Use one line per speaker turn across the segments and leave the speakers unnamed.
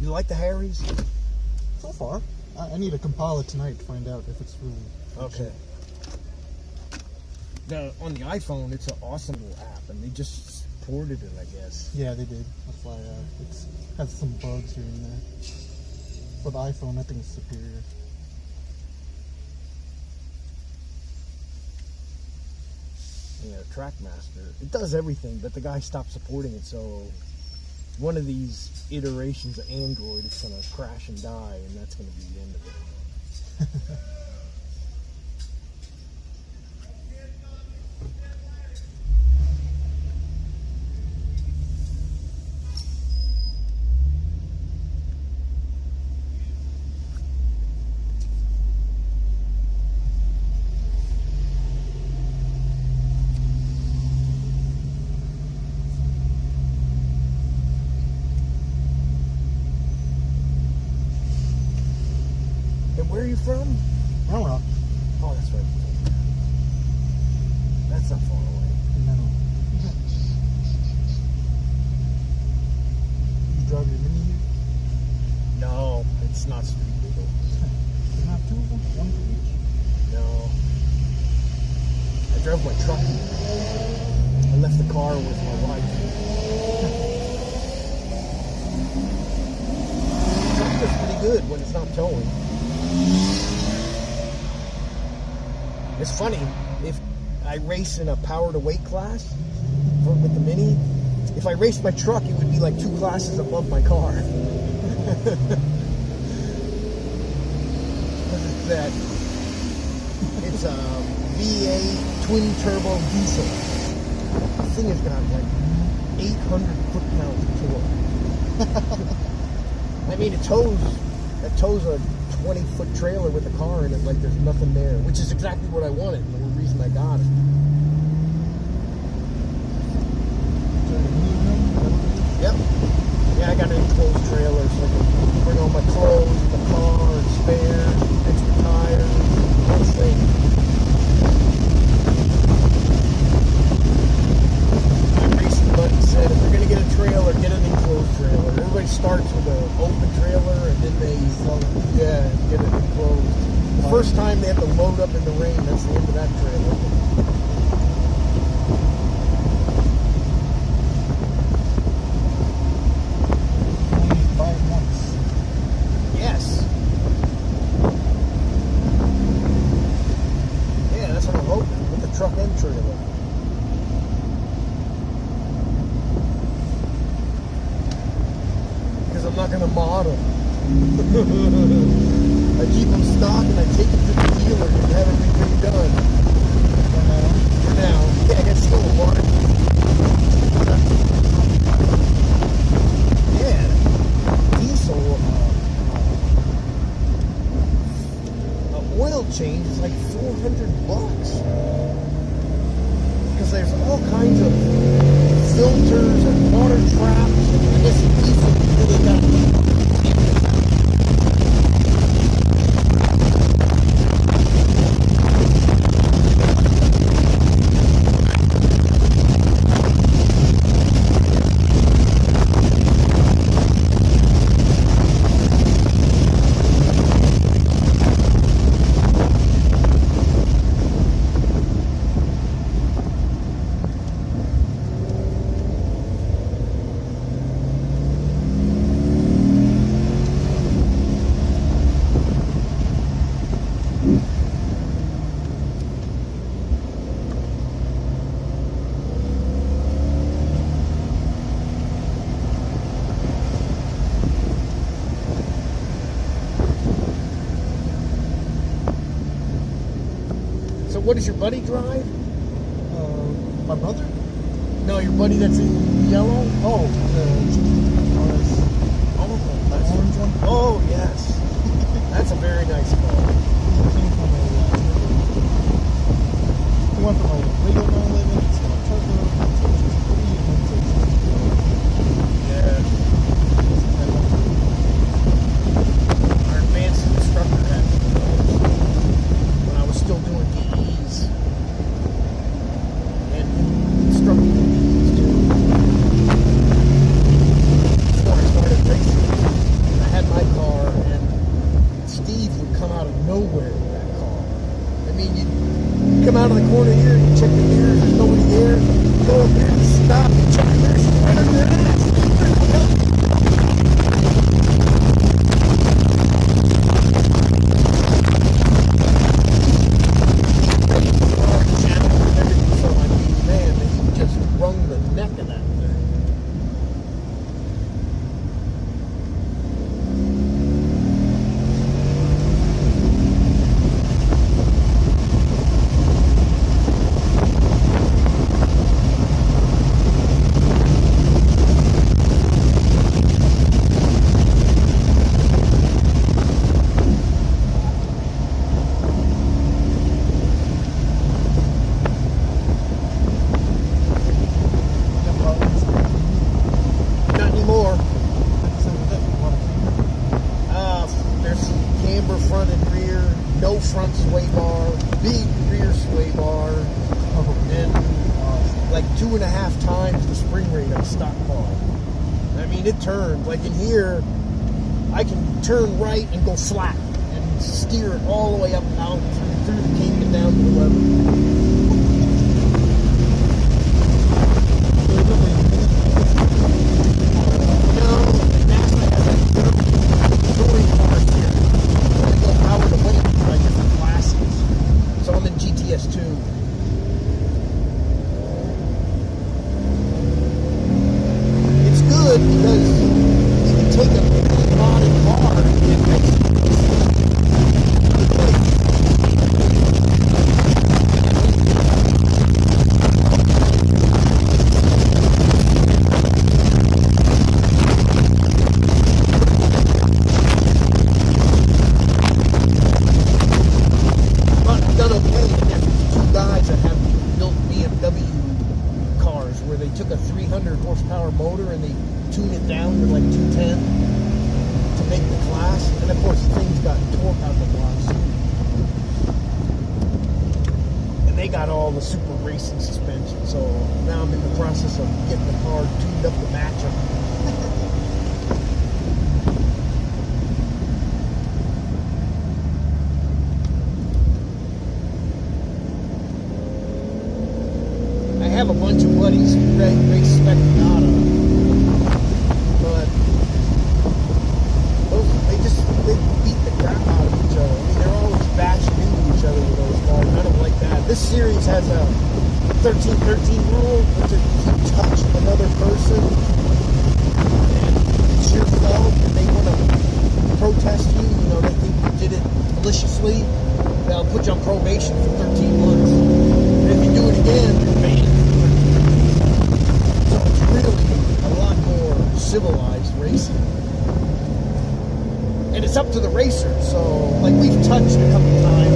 You like the Harries?
So far. I need to compile it tonight to find out if it's really...
Okay. On the iPhone, it's an awesome little app, and they just ported it, I guess.
Yeah, they did. That's why it has some bugs here and there. For the iPhone, I think it's superior.
Yeah, TrackMaster. It does everything, but the guy stopped supporting it, so one of these iterations of Android is going to crash and die, and that's going to be the end of it. Where are you from?
Round Rock.
Oh, that's right. That's not far away.
No. You drive your Mini here?
No, it's not street legal.
You have two of them? One for each?
No. I drove my truck here. I left the car with my wife. The truck does pretty good when it's not towing. It's funny, if I race in a power to weight class with the Mini, if I raced my truck, it would be like 2 classes above my car. It's a V8 twin turbo diesel. The thing has got like 800 foot-pounds of torque. I mean, it tows a 20-foot trailer with a car in it like there's nothing there, which is exactly what I wanted and the reason I got it. Yep. Yeah, I got an enclosed trailer so I can bring all my clothes, the car, and spares, extra tires, one thing. My racing buddy said if you're going to get a trailer, get an enclosed trailer. Everybody starts with an open trailer and then they get it enclosed. The first time they have to load up in the rain, that's the end of that trailer.
Only buy it once.
Yes. Yeah, that's what I'm hoping with the truck and trailer. Because I'm not going to mod them. I keep them stock and I take them to the dealer and have everything done. For now. Yeah, I got still a warranty. Yeah. Diesel oil change is like $400. Because there's all kinds of filters and water traps. And I guess diesel really got What does your buddy drive?
My brother?
No, your buddy that's in yellow?
Oh, the RS.
Oh, that's orange one? Oh, yes. That's a very nice car.
He went from a regular 911 to a turbo,
yeah. Our advanced instructor had when I was still doing DEs. And instructing DEs too. Before I started racing. I the neck of that thing. Front sway bar, big rear sway bar, and like 2.5 times the spring rate of a stock car. I mean, it turns. Like in here, I can turn right and go flat and steer it all the way up and down through the canyon down to the level. Took a 300 horsepower motor and they tuned it down to like 210 to make the class, and of course things got torque out the class, and they got all the super racing suspension. So now I'm in the process of getting the car tuned up to match them. I have a bunch of buddies who race spec COTA, but they beat the crap out of each other. I mean, they're always bashing into each other with those cars. I don't like that. This series has a 13-13 rule, which if you touch another person and it's your fault and they want to protest you, they think you did it maliciously, they'll put you on probation for 13 months. And if you do it again, you're banned. So it's really a lot more civilized racing. And it's up to the racers. So, like, we've touched a couple times.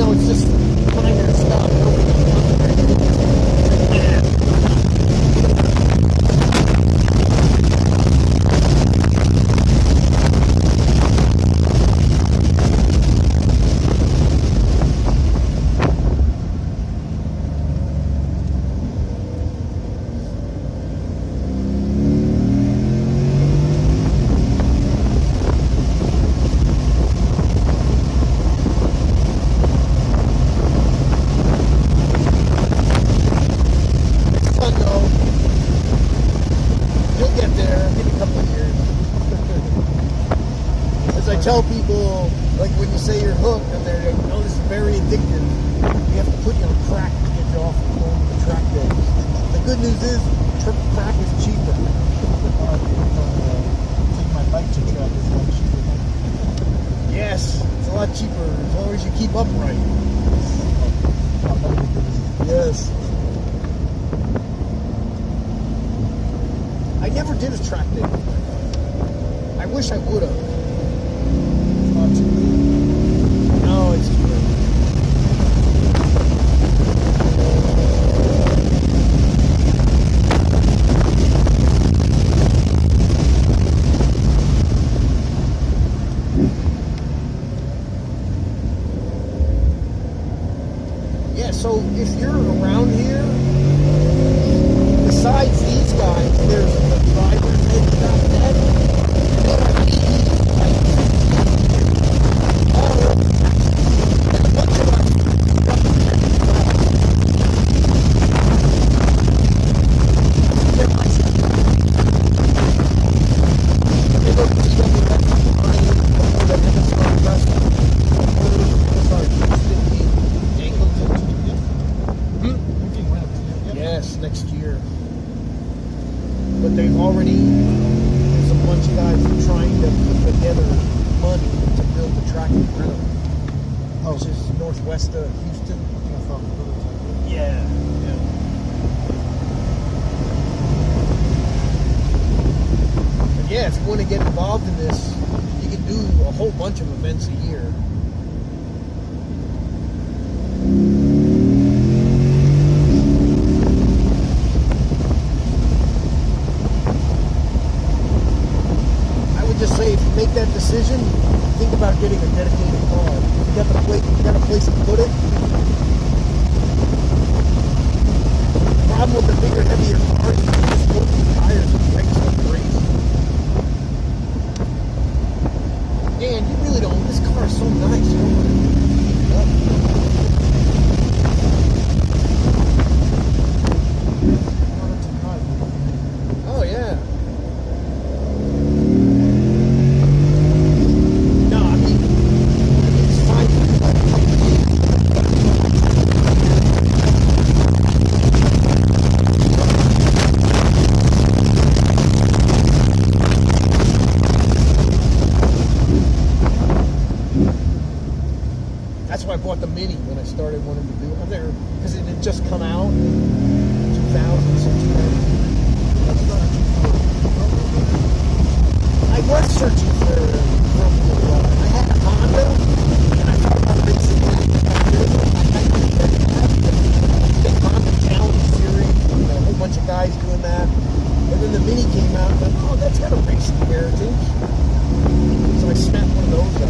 It's just minor stuff. Nobody can come there. I tell people, like, when you say you're hooked, and they're like, this is very addictive. We have to put you on crack to get you off of going to the track days. The good news is, crack is cheaper.
Take my bike to track is much cheaper.
Yes, it's a lot cheaper as long as you keep upright. Yes. I never did a track day. I wish I would have. No, it's too late. Yeah, so if you're around here, besides these guys, there's the driver's ed track deck. but there's a bunch of guys trying to put together money to build the track in Greenville, which is northwest of Houston. Yeah. But yeah, if you want to get involved in this, you can do a whole bunch of events a year. Just say, if you make that decision, think about getting a dedicated car. You got a place to put it. The problem with the bigger, heavier car is you can just work the tires and brakes like crazy. And you really don't. This car is so nice. You don't want to beat it up. Oh yeah. That's why I bought the Mini when I started wanting to do it there, because it had just come out in 2016. I was searching for a front-wheel drive. I had a Honda, and I thought about racing that. The Honda Challenge Series, a whole bunch of guys doing that. And then the Mini came out, and I thought, oh, that's got a racing heritage. So I snapped one of those up.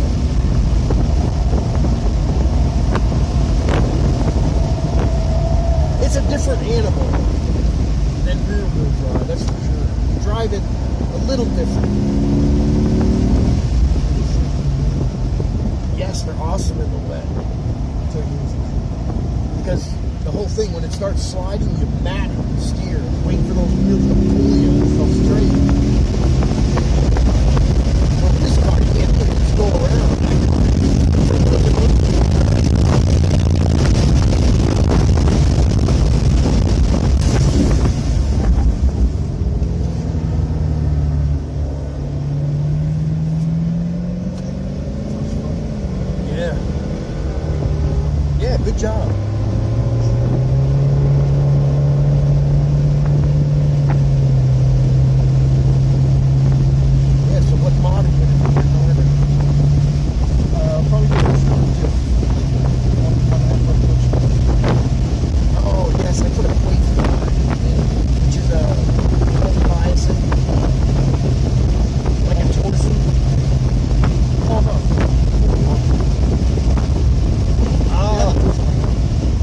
It's a different animal than rear-wheel drive, that's for sure. You drive it a little different. Yes, they're awesome in the wet. Because the whole thing, when it starts sliding, you mat and steer. Wait for those wheels to pull you so straight. Well, this car, you can't just go around. Yeah, good job. Yeah, so what mod are you going to do?
Probably
Oh, yes, I put a plate for that, which is a biasing, like a torsion.
Oh, no.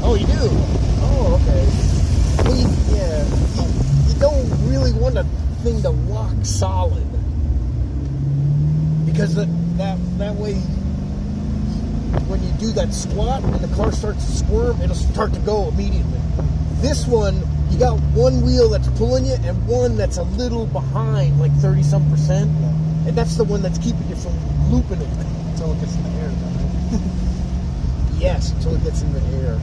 Oh, you do? Oh, okay. Well, you don't really want a thing to lock solid, because that way, when you do that squat and the car starts to squirm, it'll start to go immediately. This one, you got one wheel that's pulling you and one that's a little behind, like 30-some%, and that's the one that's keeping you from looping it.
Until it gets in the air, right?
Yes, until it gets in the air.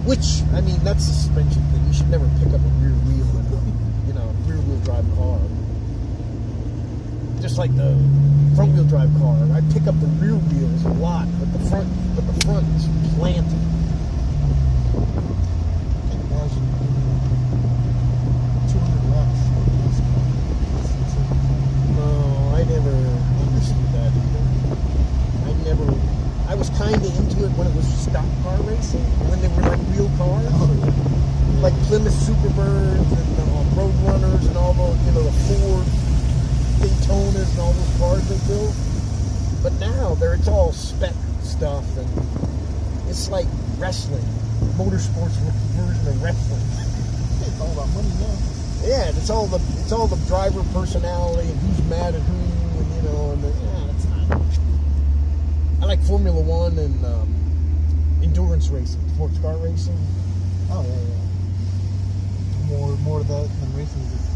Which, I mean, that's a suspension thing. You should never pick up a rear wheel in a, rear wheel drive car. Just like the front wheel drive car. I pick up the rear wheels a lot, but the front is planted.
I can imagine 200 watts.
No, I never understood that either. I was kind of into it when it was stock car racing, when they were like real cars, like Plymouth Superbirds and Road Runners and all the, the Ford Daytonas and all those cars they built. But now it's all spec stuff, and it's like wrestling, motorsports version of wrestling.
It's all about money now.
Yeah, it's all the driver personality and who's mad at who, and it's not. I like Formula One and endurance racing, sports car racing.
Oh yeah. More of that than racing is